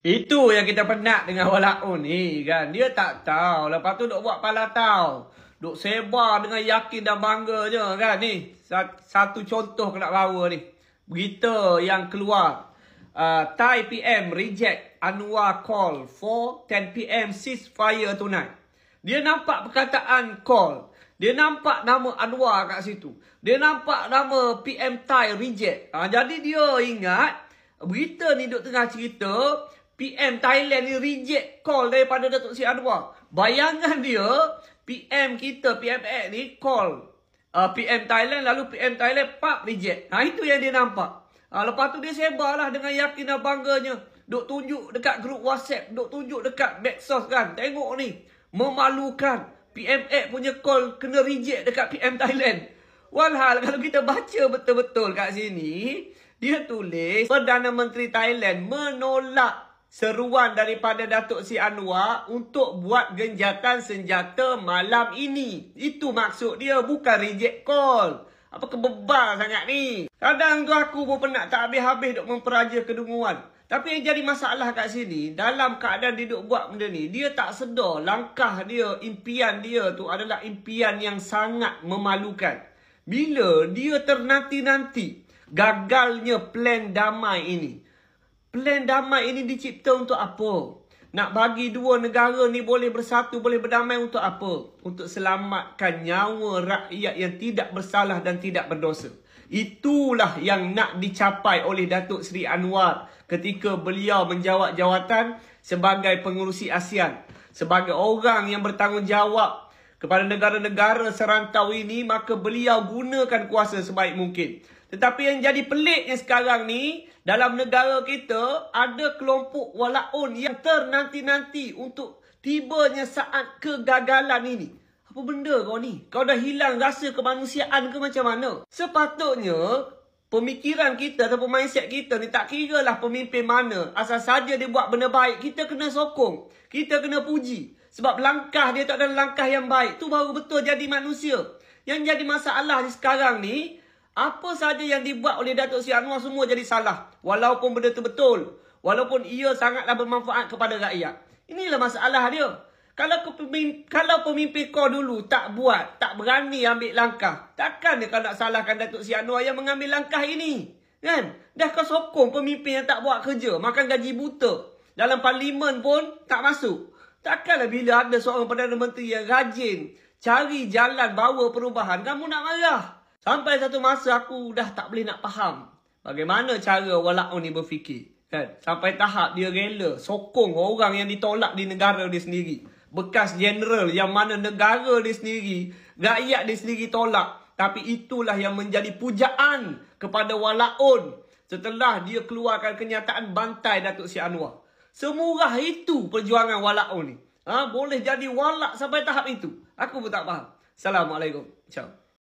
Itu yang kita penat dengan Walaun ni kan. Dia tak tahu. Lepas tu duk buat pala tahu. Duk sebar dengan yakin dan bangga je kan ni. Satu contoh kena bawa ni. Berita yang keluar. Thai PM reject Anwar call for 10 PM ceasefire tonight. Dia nampak perkataan call. Dia nampak nama Anwar kat situ. Dia nampak nama PM Thai reject. Jadi dia ingat berita ni duk tengah cerita PM Thailand ni reject call daripada Datuk Seri Anwar. Bayangan dia, PM kita, PMX ni call PM Thailand, lalu PM Thailand reject. Itu yang dia nampak. Lepas tu dia sebarlah dengan yakin dan bangganya. Duk tunjuk dekat grup WhatsApp, duk tunjuk dekat medsos kan. Tengok ni, memalukan. PMX punya call kena reject dekat PM Thailand. Walhal kalau kita baca betul-betul kat sini, dia tulis Perdana Menteri Thailand menolak seruan daripada Datuk Seri Anwar untuk buat genjatan senjata malam ini. Itu maksud dia, bukan reject call. Apa kebebal sangat ni. Kadang tu aku pun penat tak habis-habis duk memperaja kedunguan. Tapi yang jadi masalah kat sini, dalam keadaan dia duk buat benda ni, dia tak sedar langkah dia, impian dia tu adalah impian yang sangat memalukan. Bila dia ternanti-nanti gagalnya plan damai ini. Plan damai ini dicipta untuk apa? Nak bagi dua negara ni boleh bersatu, boleh berdamai untuk apa? Untuk selamatkan nyawa rakyat yang tidak bersalah dan tidak berdosa. Itulah yang nak dicapai oleh Datuk Seri Anwar ketika beliau menjawat jawatan sebagai pengerusi ASEAN. Sebagai orang yang bertanggungjawab kepada negara-negara serantau ini, maka beliau gunakan kuasa sebaik mungkin. Tetapi yang jadi peliknya sekarang ni, dalam negara kita, ada kelompok Walaun yang ternanti-nanti untuk tibanya saat kegagalan ini. Apa benda kau ni? Kau dah hilang rasa kemanusiaan ke macam mana? Sepatutnya, pemikiran kita atau mindset kita ni tak kira lah pemimpin mana. Asal saja dia buat benda baik, kita kena sokong. Kita kena puji. Sebab langkah dia tak ada langkah yang baik. Tu baru betul jadi manusia. Yang jadi masalah ni sekarang ni, apa saja yang dibuat oleh Datuk Seri Anwar semua jadi salah. Walaupun benda tu betul. Walaupun ia sangatlah bermanfaat kepada rakyat. Inilah masalah dia. Kalau pemimpin kau dulu tak buat, tak berani ambil langkah, takkan dia kau nak salahkan Datuk Seri Anwar yang mengambil langkah ini? Kan? Dah kau sokong pemimpin yang tak buat kerja, makan gaji buta. Dalam parlimen pun tak masuk. Takkanlah bila ada seorang Perdana Menteri yang rajin cari jalan bawa perubahan, kamu nak marah. Sampai satu masa aku dah tak boleh nak faham bagaimana cara Walaun ni berfikir. Kan? Sampai tahap dia rela sokong orang yang ditolak di negara dia sendiri. Bekas general yang mana negara dia sendiri, rakyat dia sendiri tolak. Tapi itulah yang menjadi pujaan kepada Walaun setelah dia keluarkan kenyataan bantai Datuk Seri Anwar. Semurah itu perjuangan Walaun ni. Boleh jadi walak sampai tahap itu. Aku pun tak faham. Assalamualaikum. Ciao.